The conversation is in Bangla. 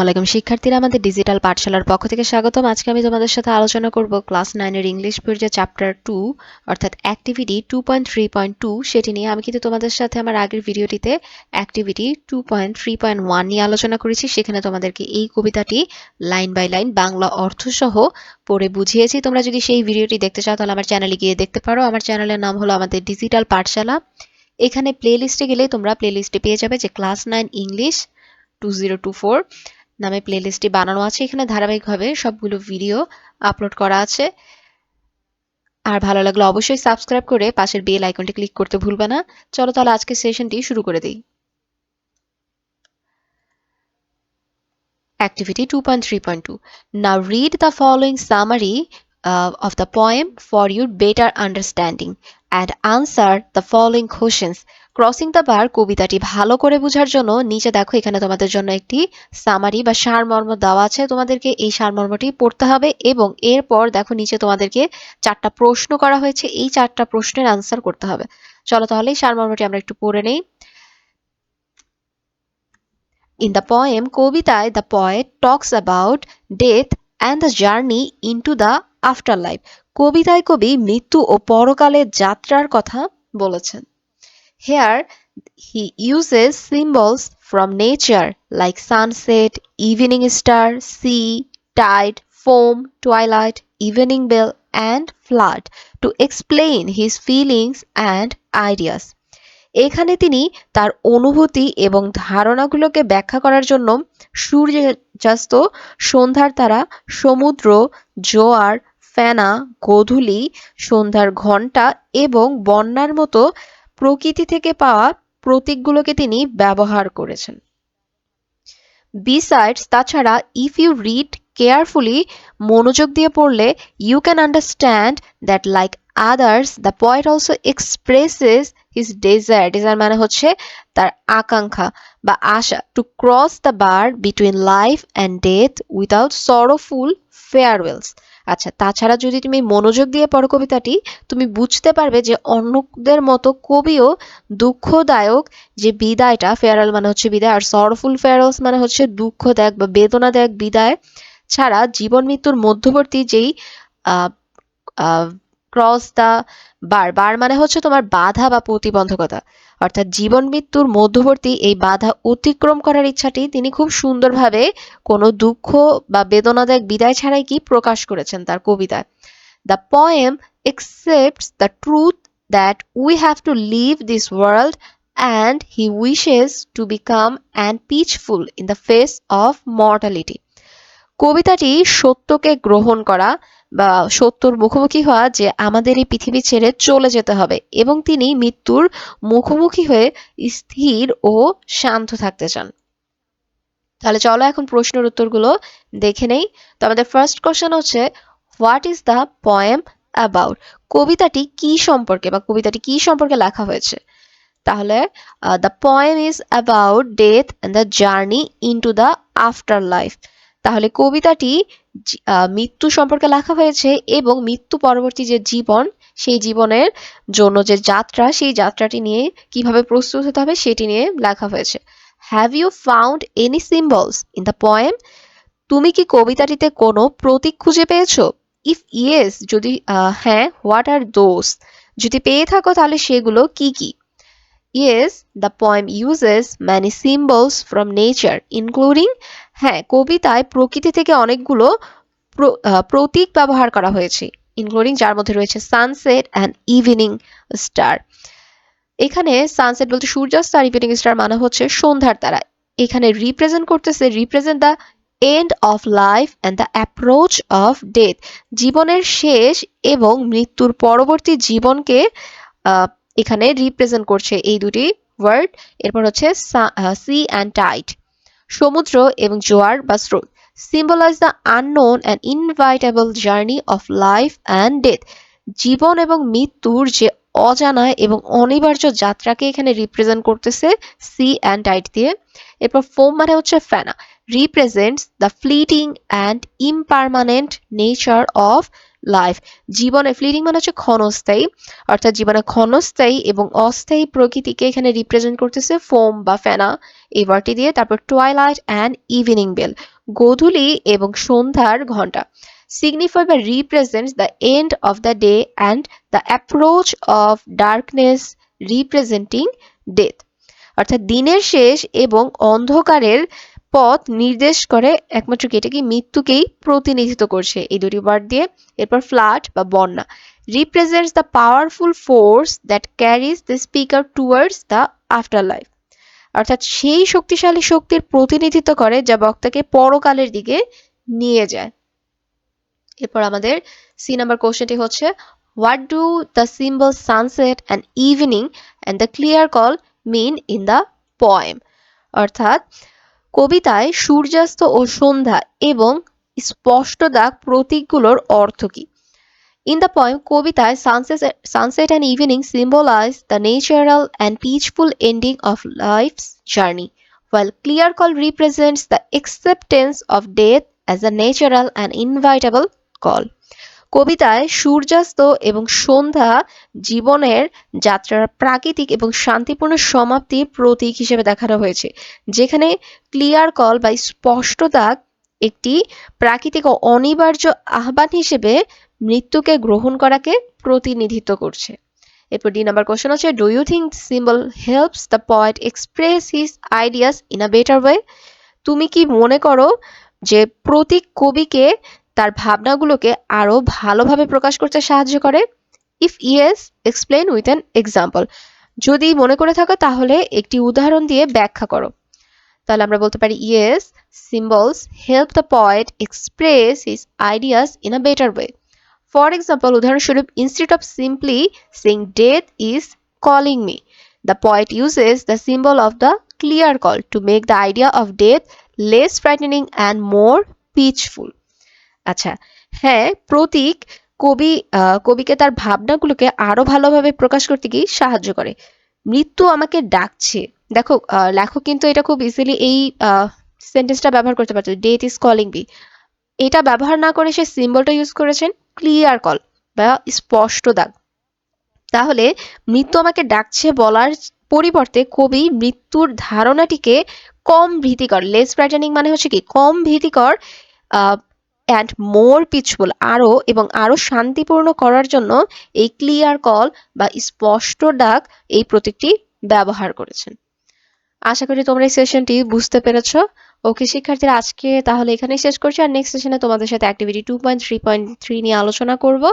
ওয়ালাইকুম শিক্ষার্থীরা, আমাদের ডিজিটাল পাঠশালার পক্ষ থেকে স্বাগতম। আজকে আমি তোমাদের সাথে আলোচনা করব ক্লাস 9 এর ইংলিশ বইয়ের যে চ্যাপ্টার 2 অর্থাৎ অ্যাক্টিভিটি 2.3.2 সেটি নিয়ে। আমি কিন্তু তোমাদের সাথে আমার আগের ভিডিওটিতে অ্যাক্টিভিটি 2.3.1 নিয়ে আলোচনা করেছি। সেখানে তোমাদেরকে এই কবিতাটি লাইন বাই লাইন বাংলা অর্থ সহ পড়ে বুঝিয়েছি। তোমরা যদি সেই ভিডিওটি দেখতে চাও তাহলে আমার চ্যানেলে গিয়ে দেখতে পারো। আমার চ্যানেলের নাম হলো আমাদের ডিজিটাল পাঠশালা। এখানে প্লেলিস্টে গেলে তোমরা প্লেলিস্টে পেয়ে যাবে যে ক্লাস 9 ইংলিশ 2024 নামে প্লেলিস্টটি বানানো আছে। এখানে ধারাবাহিকভাবে সবগুলো ভিডিও আপলোড করা আছে। আর ভালো লাগলে অবশ্যই সাবস্ক্রাইব করে পাশের বেল আইকনটি ক্লিক করতে ভুলবে না। চলো তাহলে আজকে সেশনটি শুরু করে দিই। Activity 2.3.2. Now read the following summary of the poem for your better understanding and answer the following questions. Crossing the bar কবিতাটি ভালো করে বোঝার জন্য নিচে দেখো এখানে তোমাদের জন্য একটি সামারি বা সারমর্ম দেওয়া আছে। তোমাদেরকে এই সারমর্মটি পড়তে হবে এবং এরপর দেখো নিচে তোমাদেরকে 4টা প্রশ্ন করা হয়েছে। এই 4টা প্রশ্নের আনসার করতে হবে। চলো তাহলে এই সারমর্মটি আমরা একটু পড়ে নেই। In the poem কবিতায় the poet talks about death and the journey into the afterlife. কবিতায় কবি মৃত্যু ও পরকালের যাত্রার কথা বলেছেন। Here he uses symbols from nature like sunset, evening star, sea, tide, foam, twilight, evening bell and flood to explain his feelings and ideas. এখানে তিনি তার অনুভূতি এবং ধারণাগুলোকে ব্যাখ্যা করার জন্য সূর্যাস্ত, সন্ধ্যার তারা, সমুদ্র, জোয়ার, ফেনা, গোধূলি, সন্ধ্যার ঘণ্টা এবং বন্যার মতো প্রকৃতি থেকে পাওয়া প্রতীকগুলোকে তিনি ব্যবহার করেছেন। Besides, তাছাড়া if you read carefully, মনোযোগ দিয়ে পড়লে you can understand that like others, the poet also expresses his desire. Desire মানে হচ্ছে তার আকাঙ্ক্ষা বা আশা to cross the bar between life and death without sorrowful farewells. আচ্ছা, তাছাড়া যদি তুমি মনোযোগ দিয়ে পড়ো কবিতাটি, তুমি বুঝতে পারবে যে অন্যদের মতো কবিও দুঃখদায়ক যে বিদায়টা, ফেয়ারওয়েল মানে হচ্ছে বিদায়, আর সরফুল ফেয়ারওয়েলস মানে হচ্ছে দুঃখদায়ক বা বেদনাদায়ক বিদায় ছাড়া জীবন মৃত্যুর মধ্যবর্তী যেই ক্রস দা বার, বার মানে হচ্ছে তোমার বাধা বা প্রতিবন্ধকতা, অর্থাৎ জীবন মৃত্যুর মধ্যবর্তী এই বাধা অতিক্রম করার ইচ্ছাটি তিনি খুব সুন্দরভাবে কোনো দুঃখ বা বেদনাদায়ক বিদায় ছাড়াই কি প্রকাশ করেছেন তার কবিতায়। The poem accepts the truth that we have to leave this world and he wishes to become and peaceful in the face of mortality. কবিতাটি সত্যকে গ্রহণ করা বা সত্যর মুখোমুখি হওয়া যে আমাদের এই পৃথিবী ছেড়ে চলে যেতে হবে এবং তিনি মৃত্যুর মুখোমুখি হয়ে স্থির ও শান্ত থাকতে চান। তাহলে চলো এখন প্রশ্নের উত্তরগুলো দেখে নেই। তো আমাদের ফার্স্ট কোশ্চেন হচ্ছে what is the poem about? কবিতাটি কি সম্পর্কে বা কবিতাটি কি সম্পর্কে লেখা হয়েছে? তাহলে the poem is about death and the journey into the after life. তাহলে কবিতাটি মৃত্যু সম্পর্কে লেখা হয়েছে এবং মৃত্যু পরবর্তী যে জীবন, সেই জীবনের জন্য যে যাত্রা, সেই যাত্রাটি নিয়ে কিভাবে প্রস্তুত হতে হবে সেটি নিয়ে লেখা হয়েছে। Have you found any symbols in the poem? তুমি কি কবিতাটিতে কোনো প্রতীক খুঁজে পেয়েছো? ইফ ইয়েস, যদি হ্যাঁ, হোয়াট আর দোজ? যদি পেয়ে থাকো তাহলে সেগুলো কি কি? Yes, the poem uses many symbols from nature, including, হ্যাঁ, কবিতায় প্রকৃতি থেকে অনেকগুলো প্রতীক ব্যবহার করা হয়েছে, ইনক্লুডিং যার মধ্যে রয়েছে সানসেট অ্যান্ড ইভিনিং স্টার। এখানে সানসেট বলতে সূর্যাস্ত আর ইভিনিং স্টার মানে হচ্ছে সন্ধ্যার তারা। এখানে represent the end of life and the approach of death, জীবনের শেষ এবং মৃত্যুর পরবর্তী জীবনকে এখানে রিপ্রেজেন্ট করছে এই দুটি ওয়ার্ড। এরপর হচ্ছে সি অ্যান্ড টাইড, সমুদ্র এবং জোয়ার বা স্রোত। Symbolize the unknown and inevitable journey of life and death, জীবন এবং মৃত্যুর যে অজানা এবং অনিবার্য যাত্রাকে এখানে রিপ্রেজেন্ট করতেছে সি অ্যান্ড টাইড দিয়ে। এরপর ফোম মানে হচ্ছে ফেনা, represents the fleeting and impermanent nature of life. জীবনে ফ্লিটিং মানে হচ্ছে ক্ষণস্থায়ী, অর্থাৎ জীবনে ক্ষণস্থায়ী এবং অস্থায়ী প্রকৃতিকে এখানে রিপ্রেজেন্ট করতেছে ফোম বা ফেনা এই ওয়ার্ডটি দিয়ে। তারপর টুয়াইলাইট অ্যান্ড ইভিনিং বেল, গোধূলি এবং সন্ধ্যার ঘন্টা, signify বা represents the end of the day and the approach of darkness representing death, অর্থাৎ দিনের শেষ এবং অন্ধকারের পথ নির্দেশ করে একমাত্র কি, এটা কি মৃত্যুকেই প্রতিনিধিত্ব করছে এই দুটি ওয়ার্ড দিয়ে। এরপর ফ্লাড বা বন্যা, represents the powerful force that carries the speaker towards the afterlife, অর্থাৎ সেই শক্তিশালী শক্তির প্রতিনিধিত্ব করে যা বক্তাকে পরকালের দিকে নিয়ে যায়। এরপর আমাদের সি নাম্বার কোশ্চেনটি হচ্ছে, what do the symbol sunset and evening and the clear call mean in the poem, অর্থাৎ কবিতায় সূর্যাস্ত ও সন্ধ্যা এবং স্পষ্ট দাগ প্রতীকগুলোর অর্থ কি। In the poem, কবিতায় sunset and evening symbolize the natural and peaceful ending of life's journey, while clear call represents the acceptance of death as a natural and inevitable call. কবিতায় সূর্যাস্ত এবং সন্ধ্যা জীবনের যাত্রার প্রাকৃতিক এবং শান্তিপূর্ণ সমাপ্তির প্রতীক হিসেবে দেখানো হয়েছে, যেখানে ক্লিয়ার কল বা স্পষ্ট দাগ একটি প্রাকৃতিক ও অনিবার্য আহ্বান হিসেবে মৃত্যুকে গ্রহণ করাকে প্রতিনিধিত্ব করছে। এরপর ডি নাম্বার কোশ্চেন হচ্ছে, do you think symbol helps the poet express his ideas in a better way? তুমি কি মনে করো যে প্রতীক কবিকে তার ভাবনাগুলোকে আরো ভালোভাবে প্রকাশ করতে সাহায্য করে? If yes, explain with an example. যদি মনে করে থাকো তাহলে একটি উদাহরণ দিয়ে ব্যাখ্যা করো। তাহলে আমরা বলতে পারি, yes, symbols help the poet express his ideas in a better way. For example, উদাহরণস্বরূপ, instead of simply saying death is calling me, the poet uses the symbol of the clear call to make the idea of death less frightening and more peaceful. আচ্ছা, হ্যাঁ, প্রতীক কবিকে তার ভাবনাগুলোকে আরো ভালোভাবে প্রকাশ করতে গিয়ে সাহায্য করে। মৃত্যু আমাকে ডাকছে, দেখো লেখক কিন্তু এটা খুব ইজিলি এই সেন্টেন্সটা ব্যবহার করতে পারতো, ডেথ ইজ কলিং মি, এটা ব্যবহার না করে সে সিম্বলটা ইউজ করেছেন ক্লিয়ার কল বা স্পষ্ট দাগ। তাহলে মৃত্যু আমাকে ডাকছে বলার পরিবর্তে কবি মৃত্যুর ধারণাটিকে কম ভীতিকর, লেস ফ্রাইটেনিং মানে হচ্ছে কি কম ভীতিকর, অ্যান্ড মোর পিচফুল আরো শান্তিপূর্ণ করার জন্য এই ক্লিয়ার কল বা স্পষ্ট ডাক এই প্রতীকটি ব্যবহার করেছেন। আশা করি তোমরা এই সেশনটি বুঝতে পেরেছো। ওকে শিক্ষার্থীরা, আজকে তাহলে এখানেই শেষ করছি, আর নেক্সট সেশনে তোমাদের সাথে অ্যাক্টিভিটি 2.3.3 নিয়ে আলোচনা করব।